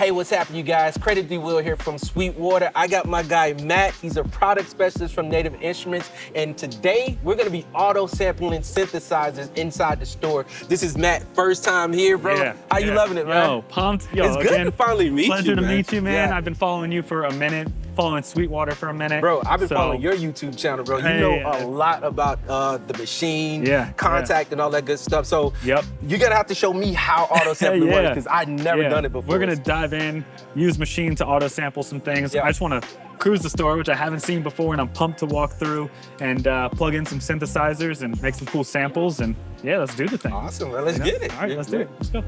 Hey, what's happening, you guys? Credit D. Will here from Sweetwater. I got my guy, Matt. He's a product specialist from Native Instruments. And today, we're going to be auto-sampling synthesizers inside the store. This is Matt, first time here, bro. Yeah, How you loving it, man? Yo, pumped. Yo, it's good to finally meet you, Pleasure to man. meet you, man. Yeah. I've been following you for a minute, following Sweetwater for a minute. Bro, I've been following your YouTube channel, bro. You know a lot about the machine, contact, and all that good stuff. So you're going to have to show me how auto-sampling works, because I've never done it before. We're going to dive in, use Maschine to auto-sample some things. I just want to cruise the store, which I haven't seen before, and I'm pumped to walk through and plug in some synthesizers and make some cool samples. And yeah, let's do the thing. Awesome, man. Let's get it. All right, let's do it. Let's go.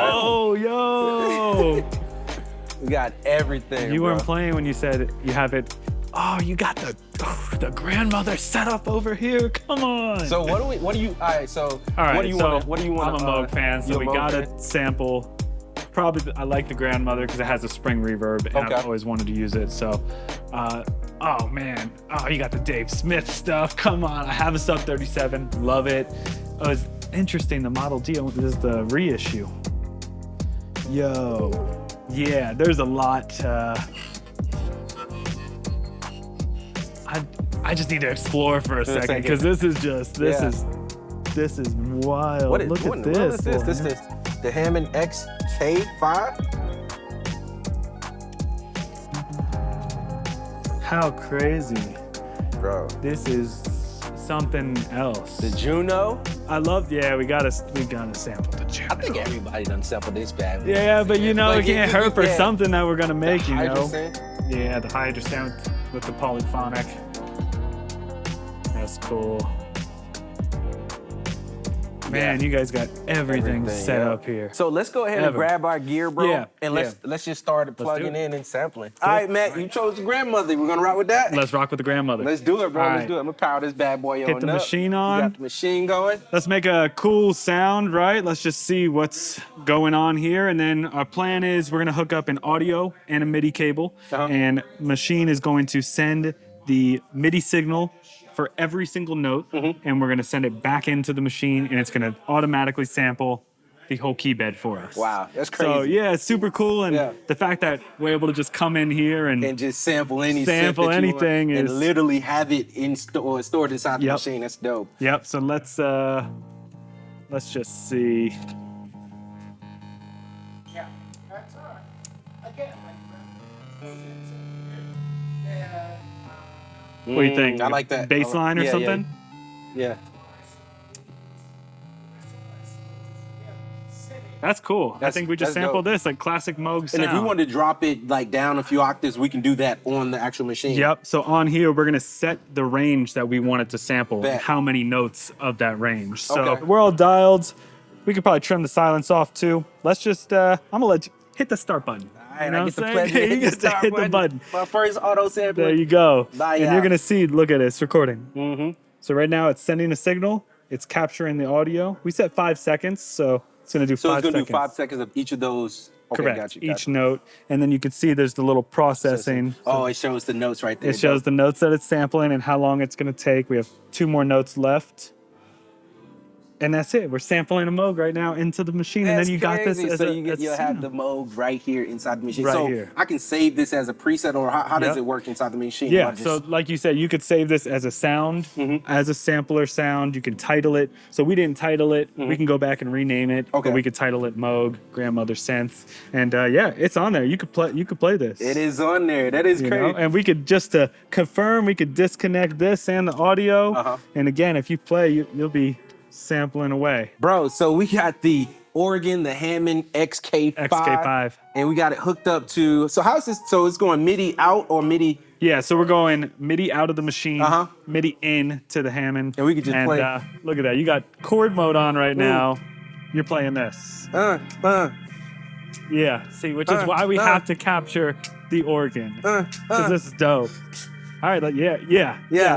Oh, yo. We got everything, You weren't playing when you said you have it. Oh, you got the grandmother setup over here. Come on. So what do you? All right. So what do you want? What do you want? I'm a Moog fan, so we gotta sample. Probably I like the grandmother because it has a spring reverb, and I've always wanted to use it. So, oh man, you got the Dave Smith stuff. Come on, I have a Sub 37. Love it. Oh, it's interesting. The Model D. This is the reissue. Yo, yeah. There's a lot. I just need to explore for a second because this is just this is wild. Look at this. What is this? This is the Hammond XK5. How crazy, bro! This is something else. The Juno. I love. Yeah, we gotta sample the Juno. I think everybody done sampled this bad. Yeah, but you know, it can't hurt for something that we're gonna make. The Hydra. Yeah, the Hydra sound with the polyphonic. That's cool. Man, you guys got everything set up here. So let's go ahead and grab our gear, bro. Yeah, and let's just start plugging in and sampling. All right, Matt, you chose the grandmother. We're gonna rock with that. Let's rock with the grandmother. Let's do it, bro. Let's do it. I'm gonna power this bad boy on. Hit the machine on. You got the machine going. Let's make a cool sound, right? Let's just see what's going on here. And then our plan is we're gonna hook up an audio and a MIDI cable. And Maschine is going to send the MIDI signal for every single note, and we're gonna send it back into the machine, and it's gonna automatically sample the whole key bed for us. Wow, that's crazy. So yeah, it's super cool, and the fact that we're able to just come in here and just sample anything is and literally have it stored inside the machine. That's dope. Yep. So let's just see. Yeah, that's all right. Again, What do you think? I like that. Bass line or something? Yeah. That's cool. I think we just sampled this, like classic Moog sound. And if we want to drop it like down a few octaves, we can do that on the actual machine. Yep. So on here, we're gonna set the range that we want it to sample, and how many notes of that range. So we're all dialed. We could probably trim the silence off too. Let's just, I'm gonna let you hit the start button. And I get the pleasure you get to hit the button. My first auto sampler. There you go. And you're gonna see, look at it, it's recording. So right now it's sending a signal, it's capturing the audio. We set 5 seconds, so it's gonna do 5 seconds. So it's gonna do 5 seconds of each of those. Okay, correct, got you. Each note. And then you can see there's the little processing. Oh, it shows the notes right there. It shows the notes that it's sampling and how long it's gonna take. We have 2 more notes left. And that's it. We're sampling a Moog right now into the machine, and then you got this. So you'll have the Moog right here inside the machine. Right so here. I can save this as a preset, or how does it work inside the machine? Yeah. So like you said, you could save this as a sound, as a sampler sound. You can title it. So we didn't title it. We can go back and rename it. Okay. But we could title it Moog Grandmother Synth, and yeah, it's on there. You could play this. It is on there. That is crazy. And we could just confirm. We could disconnect this and the audio. And again, if you play, you'll be sampling away. Bro, so we got the Oregon, the Hammond XK5. And we got it hooked up to, so how's this, so it's going MIDI out or MIDI? Yeah, so we're going MIDI out of the machine, MIDI in to the Hammond. And we could just play. Look at that, you got chord mode on right now. You're playing this. Yeah, see, which is why we have to capture the organ. Because this is dope. All right, yeah.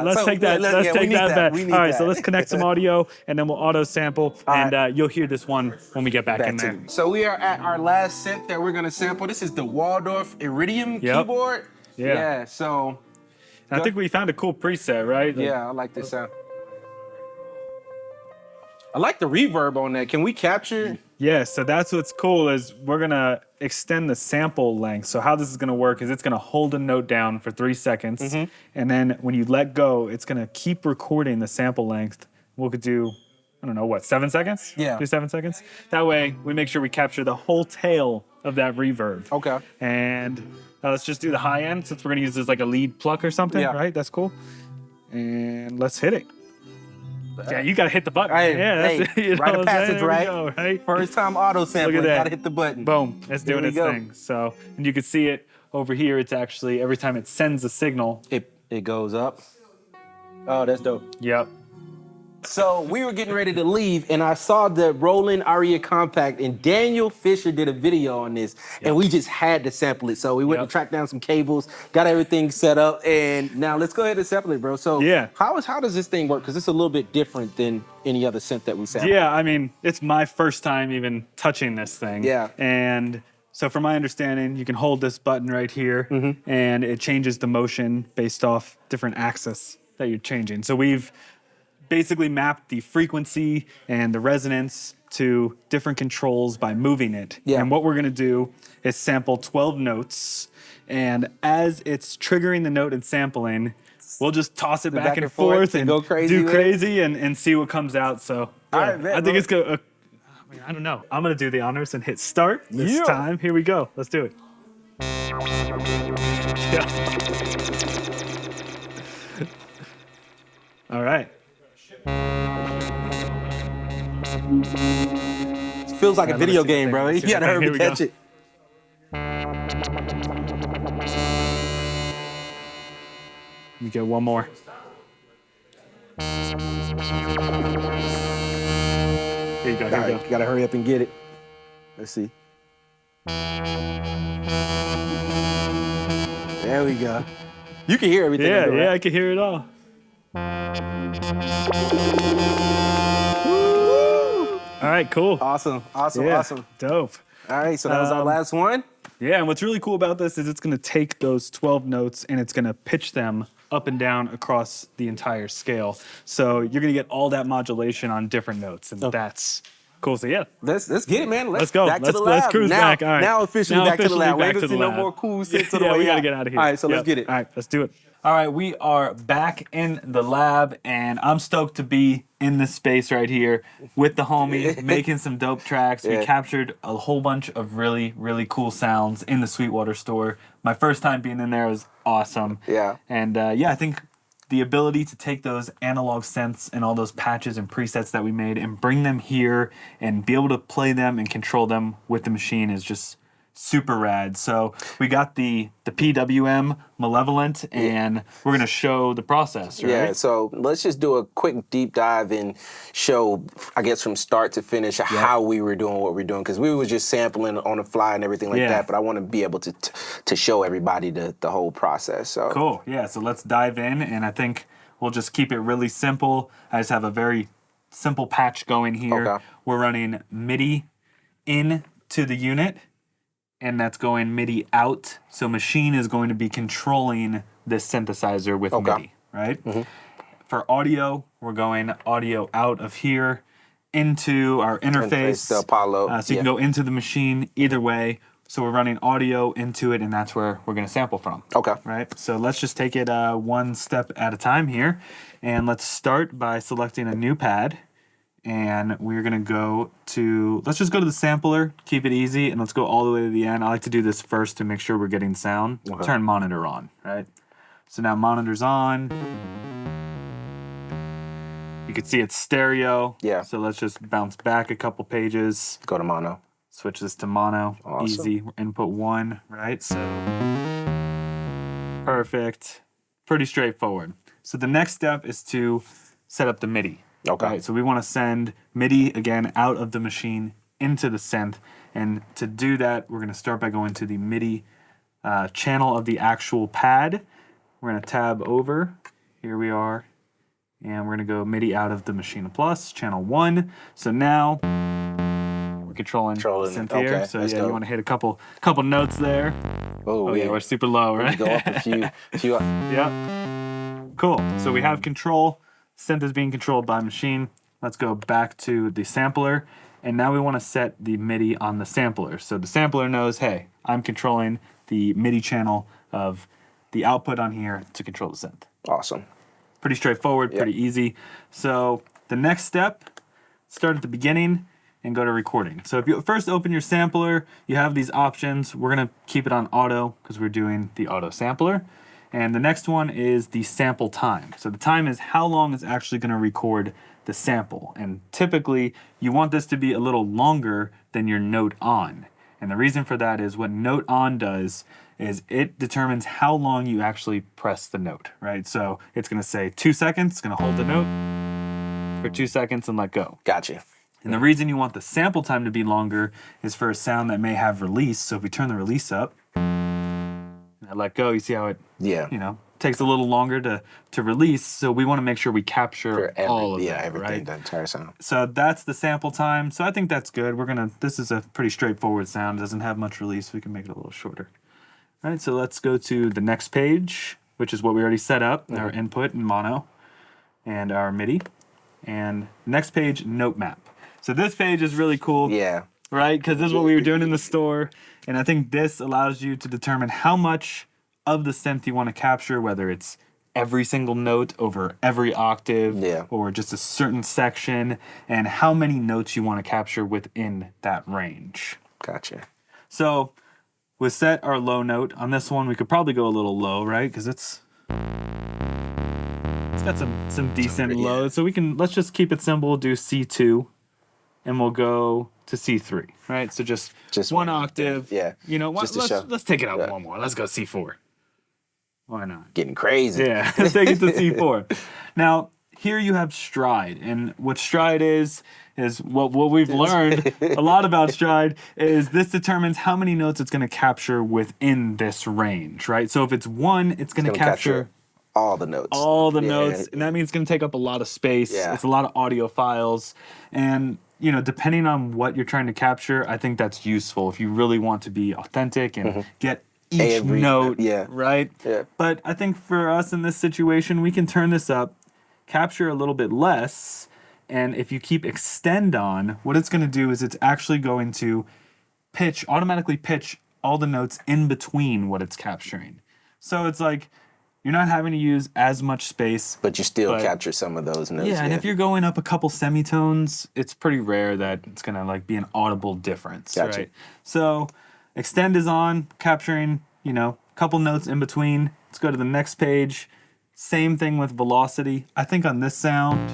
Let's take that. Let's take that back. All right, so let's connect some audio, and then we'll auto sample, and you'll hear this one when we get back in there. So we are at our last synth that we're gonna sample. This is the Waldorf Iridium keyboard. Yeah. So I think we found a cool preset, right? Yeah, I like this sound. I like the reverb on that. Can we capture? Yeah, so that's what's cool is we're gonna extend the sample length. So how this is gonna work is it's gonna hold a note down for 3 seconds, and then when you let go, it's gonna keep recording the sample length. We could do, I don't know, what, 7 seconds? Yeah. Do 7 seconds? That way, we make sure we capture the whole tail of that reverb. Okay. And let's just do the high end since we're gonna use this like a lead pluck or something, Yeah. right? That's cool. And let's hit it. Yeah, you gotta hit the button. Hey, yeah, that's hey, you know rite what of I'm saying? passage, There we right? go, right? First time auto sampling, that. gotta hit the button. Boom, it's doing we its go. thing. So, and you can see it over here. It's actually, every time it sends a signal. It goes up. Oh, that's dope. Yep. So we were getting ready to leave, and I saw the Roland Aria Compact, and Daniel Fisher did a video on this, and we just had to sample it. So we went and tracked down some cables, got everything set up, and now let's go ahead and sample it, bro. So how does this thing work? Because it's a little bit different than any other synth that we sample. Yeah, I mean, it's my first time even touching this thing. Yeah. And so from my understanding, you can hold this button right here, and it changes the motion based off different axes that you're changing. So we've basically mapped the frequency and the resonance to different controls by moving it. Yeah. And what we're gonna do is sample 12 notes, and as it's triggering the note and sampling, we'll just toss it back and forth and go crazy do with crazy and see what comes out. So All right, man, I think it's good. I don't know. I'm gonna do the honors and hit start this time. Here we go. Let's do it. Yeah. All right. It feels like a video game, bro. You gotta hurry to catch it. Let me get one more. Here you go. Here All we right, go. gotta hurry up and get it. Let's see. There we go. You can hear everything. Yeah, I'm doing, yeah, right? I can hear it all. All right, cool. Awesome, awesome, Yeah, awesome. dope. All right, so that was our last one. Yeah, and what's really cool about this is it's gonna take those 12 notes and it's gonna pitch them up and down across the entire scale. So you're gonna get all that modulation on different notes, and that's cool. So yeah, Let's get it, man. let's go. Back to the lab. Let's cruise now, back. All right. Now officially back to the lab. We ain't back gonna to see the no lab. more cool synths on the Yeah, way we gotta out. get out of here. All right, so let's Yep. get it. All right, let's do it. All right, we are back in the lab, and I'm stoked to be in this space right here with the homie, making some dope tracks. We captured a whole bunch of really, really cool sounds in the Sweetwater store. My first time being in there was awesome. Yeah. And I think the ability to take those analog synths and all those patches and presets that we made and bring them here and be able to play them and control them with the machine is just super rad. So we got the PWM Malevolent, and we're gonna show the process, right? Yeah, so let's just do a quick deep dive and show, I guess, from start to finish how we were doing what we're doing, because we were just sampling on the fly and everything like that. But I want to be able to show everybody the whole process. So Cool. Yeah. So let's dive in, and I think we'll just keep it really simple. I just have a very simple patch going here. Okay. We're running MIDI in to the unit, and that's going MIDI out. So Maschine is going to be controlling this synthesizer with MIDI, right? For audio, we're going audio out of here into our interface. the Apollo. So you can go into the machine either way. So we're running audio into it, and that's where we're going to sample from. Okay. Right? So let's just take it one step at a time here. And let's start by selecting a new pad. And we're gonna let's just go to the sampler, keep it easy, and let's go all the way to the end. I like to do this first to make sure we're getting sound. Turn monitor on, right? So now monitor's on. You can see it's stereo. Yeah. So let's just bounce back a couple pages. Go to mono. Switch this to mono. Awesome. Easy. Input 1, right? So perfect. Pretty straightforward. So the next step is to set up the MIDI. Okay. Right, so we want to send MIDI, again, out of the machine into the synth. And to do that, we're going to start by going to the MIDI channel of the actual pad. We're going to tab over. Here we are. And we're going to go MIDI out of the Maschine Plus, channel 1. So now we're controlling the synth here. Okay, So yeah, you want to hit a couple notes there. Oh Yeah, we're super low, right? Go up a few. Yeah. Cool. So we have control. Synth is being controlled by Maschine. let's go back to the sampler. And now we want to set the MIDI on the sampler. So the sampler knows, hey, I'm controlling the MIDI channel of the output on here to control the synth. Awesome. Pretty straightforward, pretty easy. So the next step, start at the beginning and go to recording. So if you first open your sampler, you have these options. We're gonna keep it on auto because we're doing the auto sampler. And the next one is the sample time. So the time is how long it's actually gonna record the sample. And typically you want this to be a little longer than your note on. And the reason for that is what note on does is it determines how long you actually press the note, right? So it's gonna say 2 seconds, it's gonna hold the note for 2 seconds and let go. Gotcha. And the reason you want the sample time to be longer is for a sound that may have release. So if we turn the release up and I let go, you see how it, takes a little longer to release. So we want to make sure we capture all of that, everything, right? the entire sound. So that's the sample time. So I think that's good. This is a pretty straightforward sound. It doesn't have much release. We can make it a little shorter. All right, so let's go to the next page, which is what we already set up, our input in mono and our MIDI. And next page, note map. So this page is really cool. Yeah. Right? Because this is what we were doing in the store. And I think this allows you to determine how much of the synth you want to capture, whether it's every single note over every octave or just a certain section, and how many notes you want to capture within that range. Gotcha. So we set our low note. On this one, we could probably go a little low, right? Because it's got some decent lows. So let's just keep it simple, do C2. And we'll go to C3, right? So just one octave. Yeah. You know what? Just Let's take it up one more. Let's go C4. Why not? Getting crazy. Yeah, let's take it to C4. Now, here you have stride. And what stride is what we've learned a lot about stride is this determines how many notes it's going to capture within this range, right? So if it's 1, it's going to capture all the notes. All the notes. And that means it's going to take up a lot of space. Yeah. It's a lot of audio files. And depending on what you're trying to capture, I think that's useful if you really want to be authentic and get each note, right? Yeah. But I think for us in this situation, we can turn this up, capture a little bit less, and if you keep extend on, what it's going to do is it's actually going to automatically pitch all the notes in between what it's capturing. So it's like you're not having to use as much space. But you still capture some of those notes. Yeah, and if you're going up a couple semitones, it's pretty rare that it's going to be an audible difference, right? So extend is on, capturing, a couple notes in between. Let's go to the next page. Same thing with velocity. I think on this sound,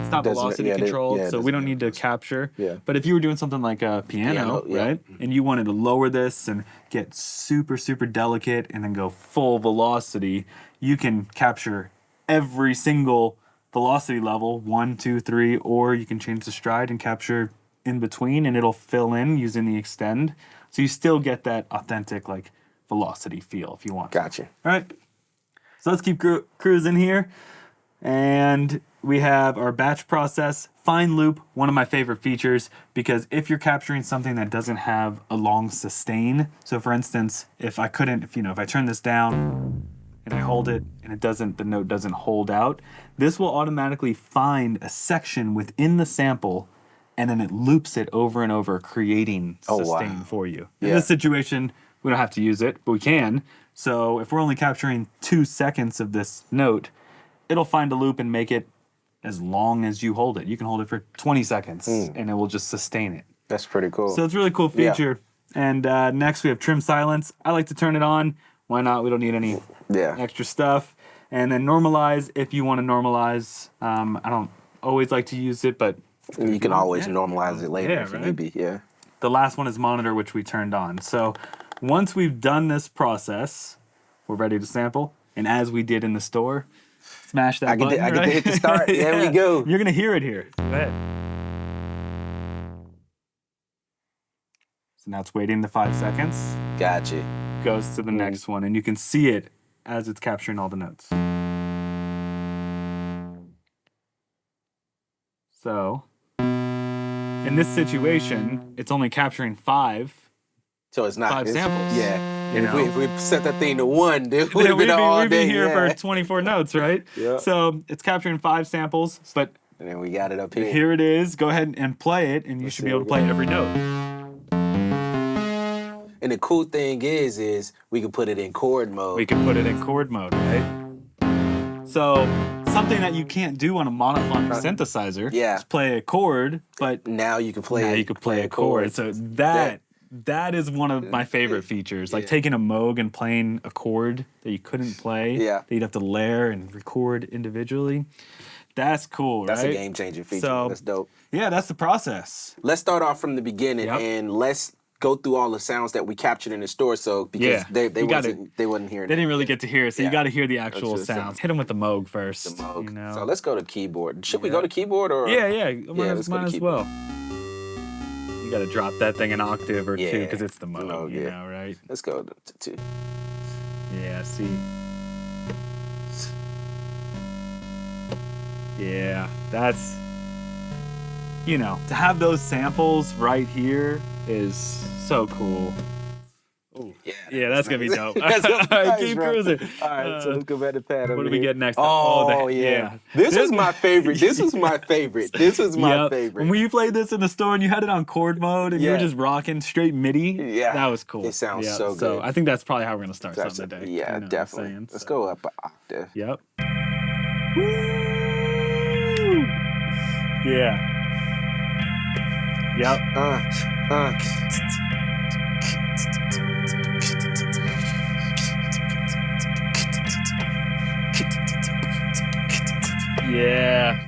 it's not velocity controlled, so we don't need to capture. Yeah. But if you were doing something like a piano, right? And you wanted to lower this and get super, super delicate and then go full velocity, you can capture every single velocity level, 1, 2, 3, or you can change the stride and capture in between and it'll fill in using the extend. So you still get that authentic velocity feel if you want. Gotcha. All right. So let's keep cruising here. And we have our batch process. Fine loop, one of my favorite features, because if you're capturing something that doesn't have a long sustain, so for instance, if I turn this down and I hold it and the note doesn't hold out, this will automatically find a section within the sample and then it loops it over and over, creating sustain for you. In this situation, we don't have to use it, but we can. So if we're only capturing 2 seconds of this note, it'll find a loop and make it as long as you hold it. You can hold it for 20 seconds and it will just sustain it. That's pretty cool. So it's a really cool feature. And next we have trim silence. I like to turn it on. Why not? We don't need any extra stuff. And then normalize, if you want to normalize. I don't always like to use it, but you can always normalize it later if need be. Yeah. The last one is monitor, which we turned on. So once we've done this process, we're ready to sample. And as we did in the store, smash that button. I get to hit the start. There we go. You're going to hear it here. Go ahead. So now it's waiting the 5 seconds. Gotcha. Goes to the next one. And you can see it as it's capturing all the notes. So in this situation, it's only capturing 5. So it's not 5 samples. Yeah. And if we set that thing to 1, then we'd be here for 24 notes, right? Yeah. So it's capturing 5 samples, but And then we got it up here. Here it is. Go ahead and play it, and you should be able to play every note. And the cool thing is we can put it in chord mode. We can put it in chord mode, right? So something that you can't do on a monophonic synthesizer is play a chord, but now you can play. Now you can play a chord. So that is one of my favorite features. Like taking a Moog and playing a chord that you couldn't play. Yeah. That you'd have to layer and record individually. That's cool, That's right? a game-changing feature. So, that's dope. Yeah, that's the process. Let's start off from the beginning and let's go through all the sounds that we captured in the store. So because they wasn't hearing. They didn't really get to hear it, so you got to hear the actual sounds. Hit them with the Moog first. The Moog. You know? So let's go to keyboard. Should we go to keyboard or? Yeah. Let's might as well. You got to drop that thing an octave or two because it's the Moog. Moog, you know, right? Let's go to 2. Yeah. See. Yeah, that's, you know, to have those samples right here is so cool. Ooh, yeah, that's gonna be dope. All right, keep cruising. All right, so let's go back to pad. What do we get next? Oh, yeah. This was my favorite. This was my favorite. This was my favorite. When you played this in the store and you had it on chord mode and you were just rocking straight MIDI, that was cool. It sounds so good. So I think that's probably how we're gonna start something today. Yeah, you know definitely. Let's go up an octave. Yep. Woo! Yeah. Yep.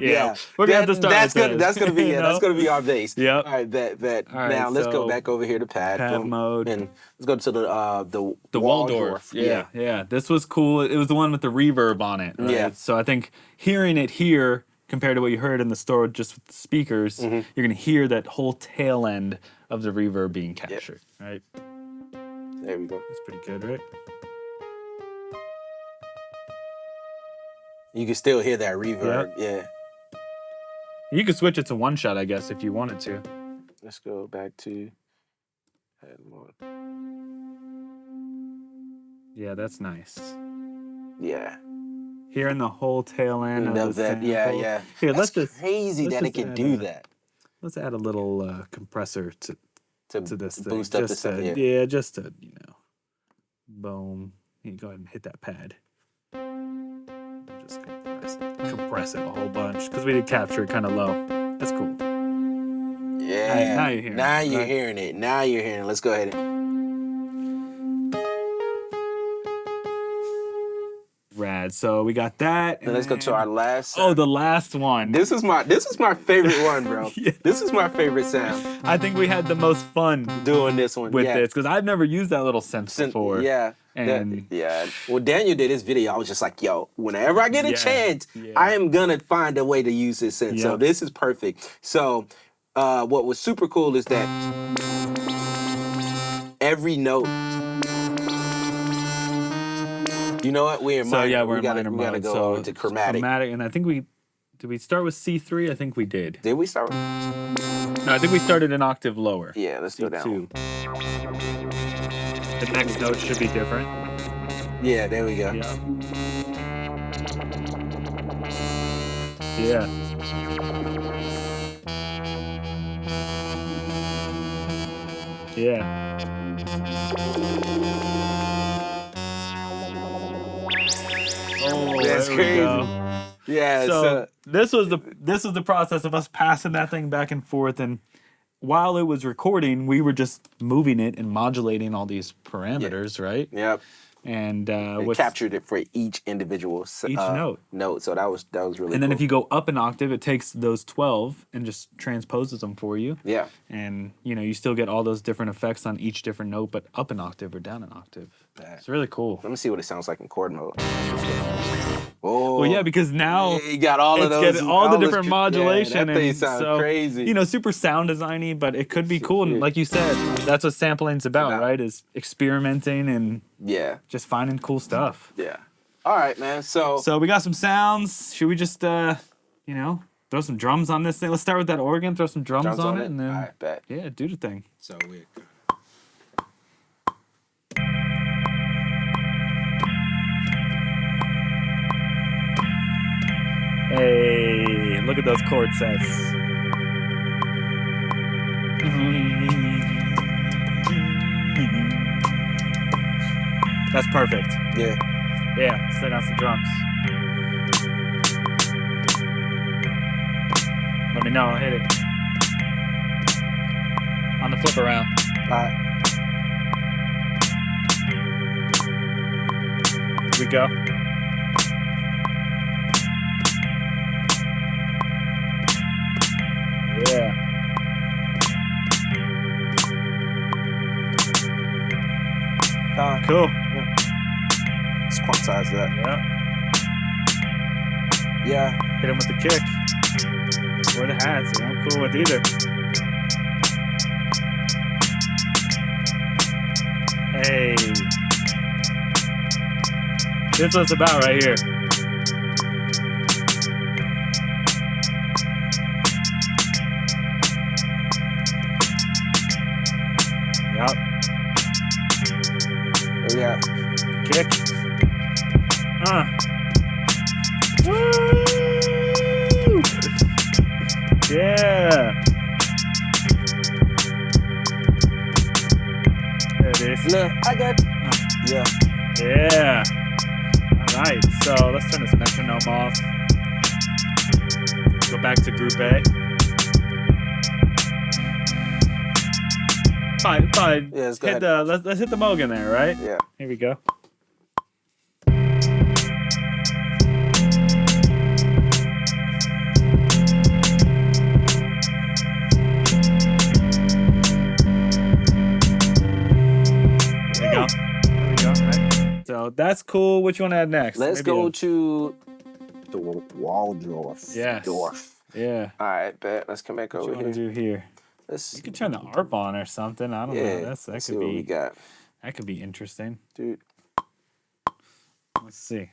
Yeah. We're gonna have to start. That's gonna be that's gonna be our base. Yep. All right, bet. All right, now let's go back over here to pad mode, and let's go to the Waldorf. Yeah. This was cool. It was the one with the reverb on it. Right? Yeah. So I think hearing it here compared to what you heard in the store just with the speakers, you're gonna hear that whole tail end of the reverb being captured. Right. There we go. That's pretty good, right? You can still hear that reverb. Yeah. You could switch it to one shot, I guess, if you wanted to. Let's go back to pad mode. Yeah, that's nice. Yeah. Hearing the whole tail end of that. Yeah. Here, that's crazy that it can do that. Let's add a little compressor to this thing. Boost up the sound. Yeah, just to, boom. You can go ahead and hit that pad. Just compress it a whole bunch because we did capture it kind of low. That's cool. Yeah. Now you're hearing it. Now you're hearing it. Let's go ahead and. Rad. So we got that. And let's go to our last. Oh, the last one. This is my favorite one, bro. This is my favorite sound. I think we had the most fun doing this one with this because I've never used that little synth before. Yeah. And well, Daniel did this video. I was just like, yo, whenever I get a chance, I am gonna find a way to use this synth. So this is perfect. So what was super cool is that every note. You know what? We're in minor. We're in minor mode. We gotta go into chromatic. And I think did we start with C3? I think we did. Did we start? No, I think we started an octave lower. Yeah, let's go down. The next note should be different. Yeah, there we go. Yeah. Oh, that's crazy. Yeah. So this was the process of us passing that thing back and forth, and while it was recording, we were just moving it and modulating all these parameters, right? Yep. And we captured it for each individual note. So that was really cool. And then if you go up an octave, it takes those 12 and just transposes them for you. Yeah. And you still get all those different effects on each different note, but up an octave or down an octave. It's really cool. Let me see what it sounds like in chord mode. Oh. Well, yeah, because now you got all of those, all the different modulation. That thing sounds crazy. Super sound designy, but it could be cool. And like you said, that's what sampling's about, right? Is experimenting and just finding cool stuff. Yeah. All right, man. So we got some sounds. Should we just throw some drums on this thing? Let's start with that organ. Throw some drums on it, and then all right, bet. Yeah, do the thing. So we're good. Hey, Look at those chord sets. That's perfect. Yeah. Yeah, set on some drums. Let me know, I'll hit it. On the flip around. All right. Here we go. Yeah. Cool. Let's quantize that. Yeah. Yeah. Hit him with the kick. Or the hats. Yeah, I'm cool with either. Hey. This is what it's about right here. Yep. Oh, yeah. Kick. Woo! Yeah. There it is. Look, I got. Yeah. Yeah. All right. So let's turn this metronome off. Go back to Group A. Fine. Yeah, let's go Hit ahead. let's hit the Moog in there, right? Yeah. Here we go. There we go. Right. So that's cool. Which one add next? Let's Maybe go a- to the Waldorf. Yes. Dorf. Yeah. All right, bet. Let's come back What you over want to here. do here? Let's. You could turn the ARP on or something. I don't know. Yeah. That Let's could see what we be got, that could be interesting. dude. Let's see.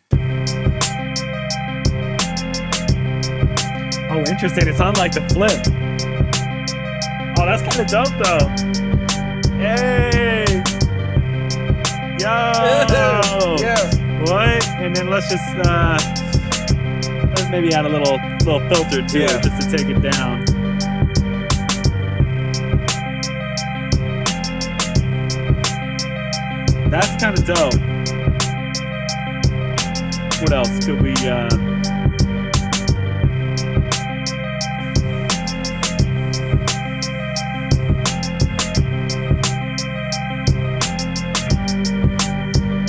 Oh, interesting. It's on like the flip. Oh, that's kind of dope though. Hey. Yo. Yeah. What? And then let's just let's maybe add a little filter to Yeah. it just to take it down. That's kind of dope. What else could we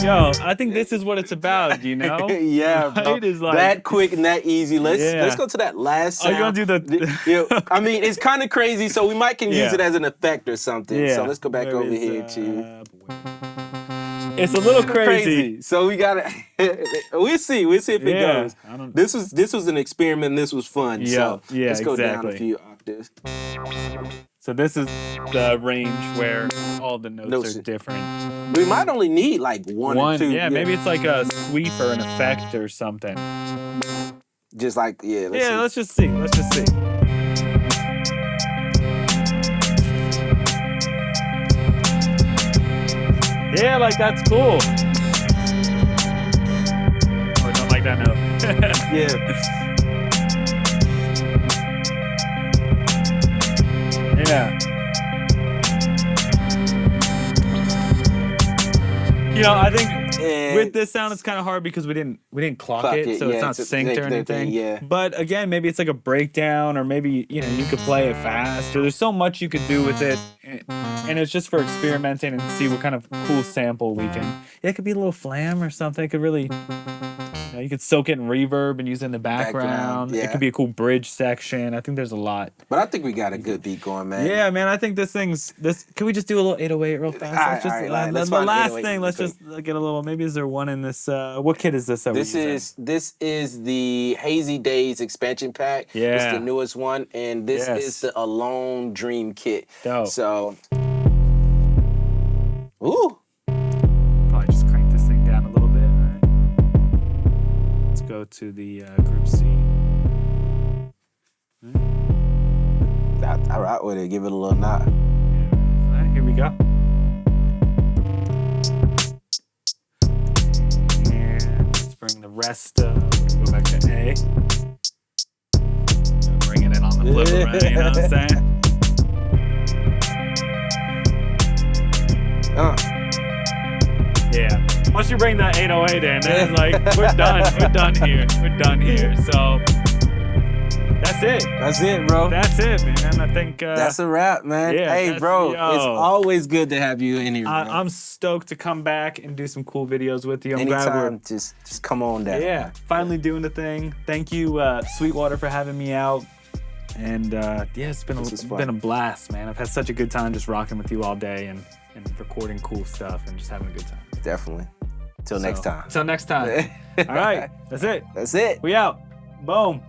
Yo, I think this is what it's about, you know? Yeah, bro. Right? It's like, that quick and that easy. Let's go to that last Oh, sound. you gonna do the Yeah, I mean, it's kind of crazy, so we might can use Yeah. it as an effect or something. Yeah. So let's go back Where over is, here to It's a little crazy. So we gotta. We'll see if it Yeah, goes. I don't- This was an experiment. This was fun. Yeah, So yeah, let's go down a exactly. few octaves. So this is the range where all the notes Notes. are different. We might only need like one or two. Yeah, maybe it's like a sweep or an effect or something. Just like Let's see. Let's just see. Let's just see. Yeah, like that's cool. Oh, I don't like that note. Yeah. Yeah. You know, I think And with this sound, it's kind of hard because we didn't clock Clock it, it, so yeah, it's not it's a- synced or they- anything. yeah. But again, maybe it's like a breakdown, or maybe you could play it fast. Or there's so much you could do with it, and it's just for experimenting and see what kind of cool sample we can. It could be a little flam or something. It could really. You could soak it in reverb and use it in the background. It yeah. could be a cool bridge section. I think there's a lot. But I think we got a good beat going, man. Yeah, man, I think this. Can we just do a little 808 real fast? Let's just, all right, let's the find last 808 thing, let's real just get a little. Maybe is there one in this? What kit is this? This is the Hazy Days expansion pack. Yeah. It's the newest one, and this Yes. is the Alone Dream kit. Dope. So, ooh, Probably just crank this thing down a little bit. Right? Let's go to the group C. I rock with it. Give it a little nod. All right, here we go. And let's bring the rest. Go back to A. and flip around, you know what I'm saying? Yeah. Once you bring that 808 in, then it's like, we're done. We're done here. We're done here. So that's it. That's it, bro. That's it, man. I think that's a wrap, man. Yeah, hey, bro, yo. it's always good to have you in here, bro. I'm stoked to come back and do some cool videos with you. I'm glad Anytime, just come on down. Yeah, finally doing the thing. Thank you, Sweetwater, for having me out. And yeah, it's been a blast, man. I've had such a good time just rocking with you all day and recording cool stuff and just having a good time. Definitely. Till next time. Till next time. All right, that's it. That's it. We out. Boom.